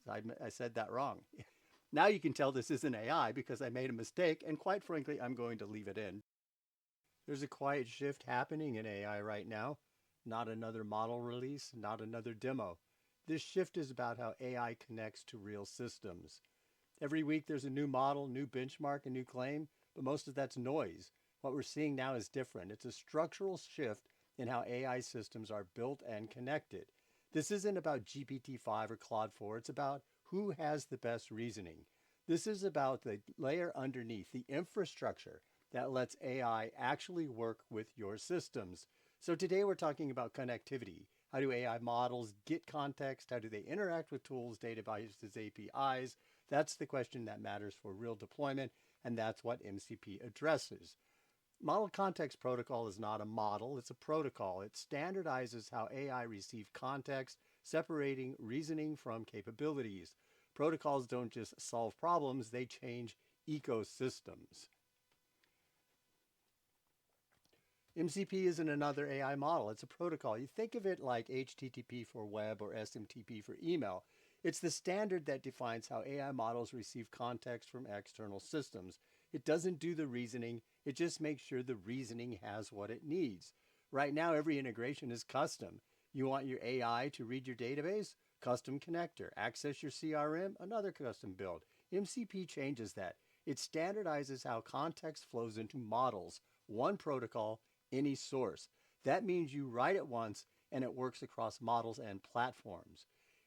I said that wrong. Now you can tell this isn't AI because I made a mistake, and quite frankly, I'm going to leave it in. There's a quiet shift happening in AI right now. Not another model release, not another demo. This shift is about how AI connects to real systems. Every week there's a new model, new benchmark, a new claim, but most of that's noise. What we're seeing now is different. It's a structural shift in how AI systems are built and connected. This isn't about GPT-5 or Claude 4, it's about who has the best reasoning. This is about the layer underneath, the infrastructure that lets AI actually work with your systems. So today we're talking about connectivity. How do AI models get context? How do they interact with tools, databases, APIs? That's the question that matters for real deployment, and that's what MCP addresses. Model Context Protocol is not a model, it's a protocol. It standardizes how AI receive context, separating reasoning from capabilities. Protocols don't just solve problems, they change ecosystems. MCP isn't another AI model, it's a protocol. You think of it like HTTP for web or SMTP for email. It's the standard that defines how AI models receive context from external systems. It doesn't do the reasoning, it just makes sure the reasoning has what it needs. Right now, every integration is custom. You want your AI to read your database? Custom connector. Access your CRM? Another custom build. MCP changes that. It standardizes how context flows into models. One protocol, any source. That means you write it once and it works across models and platforms.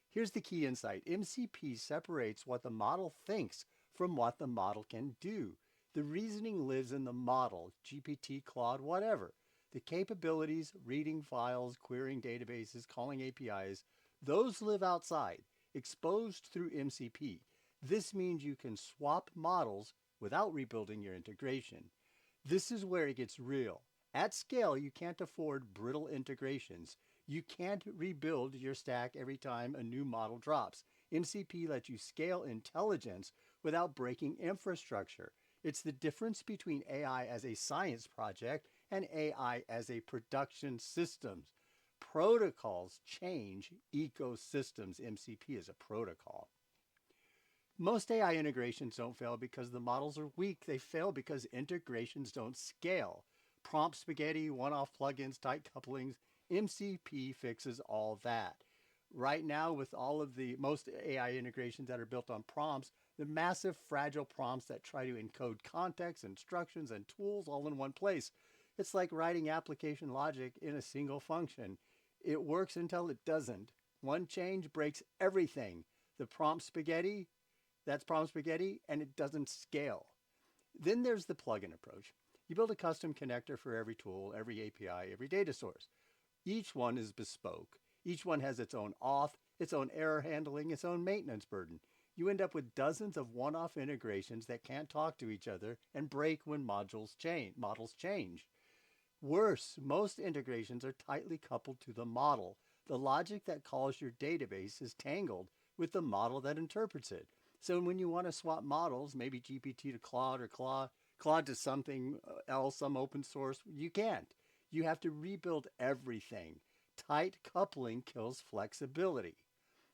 Here's the key insight. MCP separates what the model thinks from what the model can do. The reasoning lives in the model, GPT, Claude, whatever. The capabilities, reading files, querying databases, calling APIs, those live outside, exposed through MCP. This means you can swap models without rebuilding your integration. This is where it gets real. At scale, you can't afford brittle integrations. You can't rebuild your stack every time a new model drops. MCP lets you scale intelligence without breaking infrastructure. It's the difference between AI as a science project and AI as a production system. Protocols change ecosystems. MCP is a protocol. Most AI integrations don't fail because the models are weak. They fail because integrations don't scale. Prompt spaghetti, one-off plugins, tight couplings, MCP fixes all that. Right now, with all of the most AI integrations that are built on prompts, the massive fragile prompts that try to encode context, instructions, and tools all in one place. It's like writing application logic in a single function. It works until it doesn't. One change breaks everything. The prompt spaghetti, that's prompt spaghetti, and it doesn't scale. Then there's the plugin approach. You build a custom connector for every tool, every API, every data source. Each one is bespoke. Each one has its own auth, its own error handling, its own maintenance burden. You end up with dozens of one-off integrations that can't talk to each other and break when models change. Worse, most integrations are tightly coupled to the model. The logic that calls your database is tangled with the model that interprets it. So when you want to swap models, maybe GPT to Claude or Claude to something else, some open source, you can't. You have to rebuild everything. Tight coupling kills flexibility.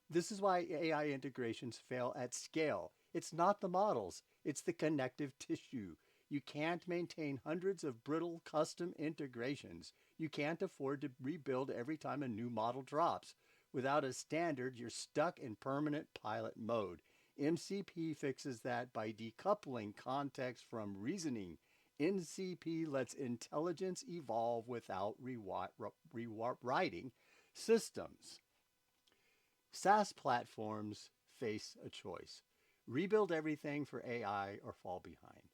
This is why AI integrations fail at scale. It's not the models, it's the connective tissue. You can't maintain hundreds of brittle custom integrations. You can't afford to rebuild every time a new model drops. Without a standard, you're stuck in permanent pilot mode. MCP fixes that by decoupling context from reasoning. MCP lets intelligence evolve without rewriting systems. SaaS platforms face a choice. Rebuild everything for AI or fall behind.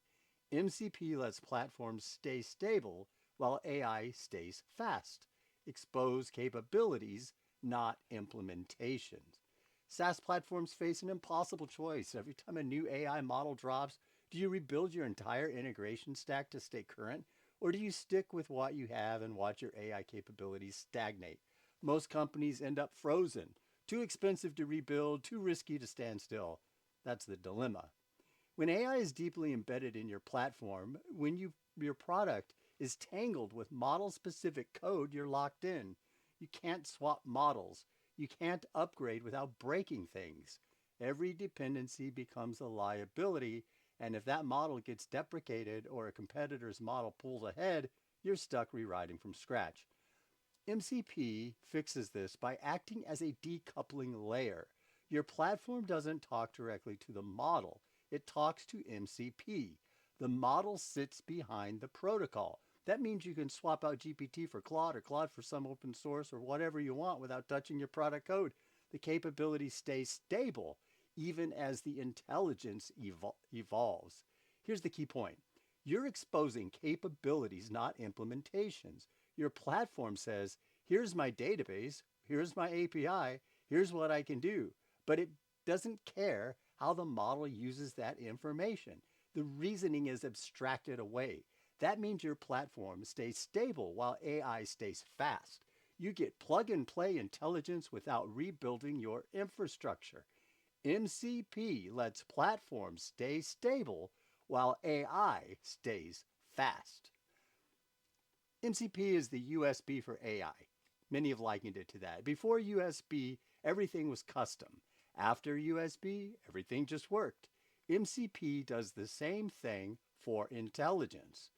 MCP lets platforms stay stable while AI stays fast. Expose capabilities, not implementations. SaaS platforms face an impossible choice. Every time a new AI model drops, do you rebuild your entire integration stack to stay current? Or do you stick with what you have and watch your AI capabilities stagnate? Most companies end up frozen. Too expensive to rebuild, too risky to stand still. That's the dilemma. When AI is deeply embedded in your platform, when your product is tangled with model-specific code, you're locked in. You can't swap models. You can't upgrade without breaking things. Every dependency becomes a liability, and if that model gets deprecated or a competitor's model pulls ahead, you're stuck rewriting from scratch. MCP fixes this by acting as a decoupling layer. Your platform doesn't talk directly to the model, it talks to MCP. The model sits behind the protocol. That means you can swap out GPT for Claude or Claude for some open source or whatever you want without touching your product code. The capability stays stable even as the intelligence evolves. Here's the key point. You're exposing capabilities, not implementations. Your platform says, here's my database, here's my API, here's what I can do. But it doesn't care how the model uses that information. The reasoning is abstracted away. That means your platform stays stable while AI stays fast. You get plug and play intelligence without rebuilding your infrastructure. MCP lets platforms stay stable while AI stays fast. MCP is the USB for AI. Many have likened it to that. Before USB, everything was custom. After USB, everything just worked. MCP does the same thing for intelligence.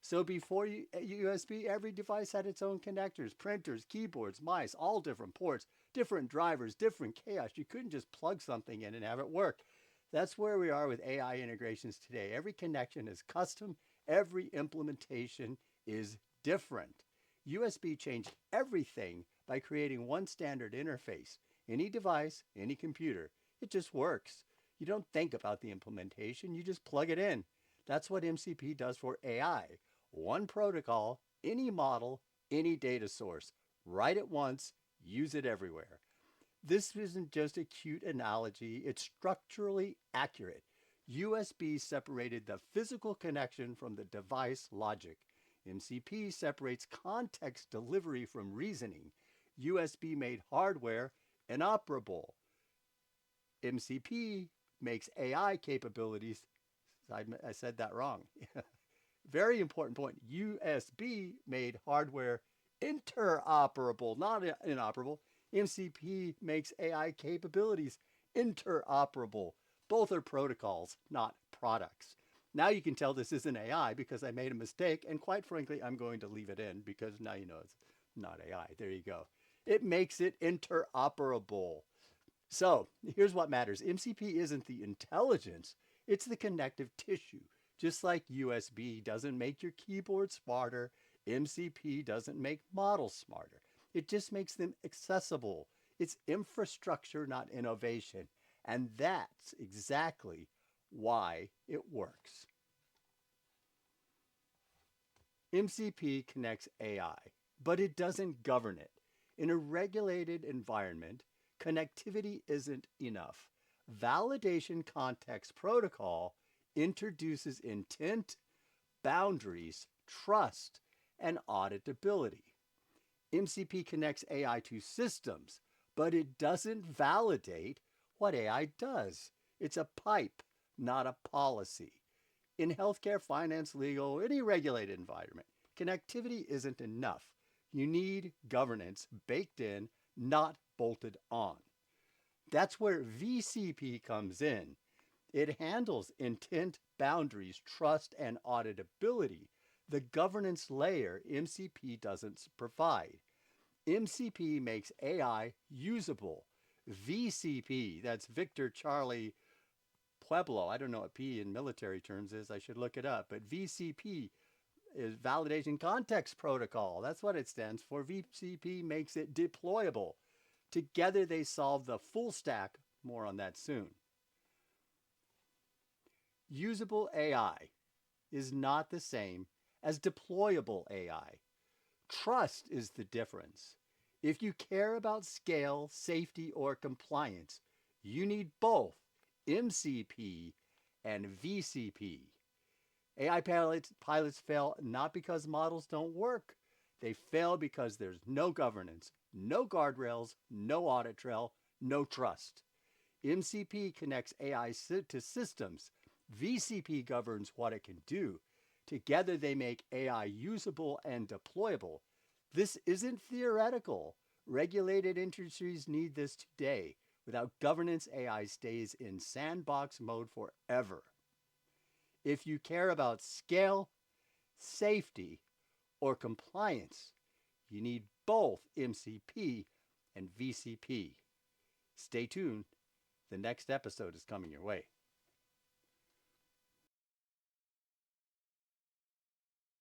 So before USB, every device had its own connectors, printers, keyboards, mice, all different ports, different drivers, different chaos. You couldn't just plug something in and have it work. That's where we are with AI integrations today. Every connection is custom. Every implementation is different. USB changed everything by creating one standard interface. Any device, any computer, it just works. You don't think about the implementation, you just plug it in. That's what MCP does for AI. One protocol, any model, any data source. Write it once, use it everywhere. This isn't just a cute analogy, it's structurally accurate. USB separated the physical connection from the device logic. MCP separates context delivery from reasoning. USB made hardware inoperable. MCP makes AI capabilities. I said that wrong. Very important point. USB made hardware interoperable, not inoperable. MCP makes AI capabilities interoperable. Both are protocols, not products. Now you can tell this isn't AI because I made a mistake, and quite frankly, I'm going to leave it in because now you know it's not AI. There you go. It makes it interoperable. So here's what matters. MCP isn't the intelligence, it's the connective tissue. Just like USB doesn't make your keyboard smarter, MCP doesn't make models smarter. It just makes them accessible. It's infrastructure, not innovation. And that's exactly why it works. MCP connects AI, but it doesn't govern it. In a regulated environment, connectivity isn't enough. Validation context protocol introduces intent, boundaries, trust, and auditability. MCP connects AI to systems, but it doesn't validate what AI does. It's a pipe, not a policy. In healthcare, finance, legal, any regulated environment, connectivity isn't enough. You need governance baked in, not bolted on. That's where VCP comes in. It handles intent, boundaries, trust, and auditability, the governance layer MCP doesn't provide. MCP makes AI usable. VCP, that's Victor Charlie Pueblo. I don't know what P in military terms is. I should look it up. But VCP is Validation Context Protocol. That's what it stands for. VCP makes it deployable. Together they solve the full stack. More on that soon. Usable AI is not the same as deployable AI. Trust is the difference. If you care about scale, safety, or compliance, you need both MCP and VCP. AI pilots fail not because models don't work. They fail because there's no governance, no guardrails, no audit trail, no trust. MCP connects AI to systems. VCP governs what it can do. Together they make AI usable and deployable. This isn't theoretical. Regulated industries need this today. Without governance, AI stays in sandbox mode forever. If you care about scale, safety, or compliance, you need both MCP and VCP. Stay tuned. The next episode is coming your way.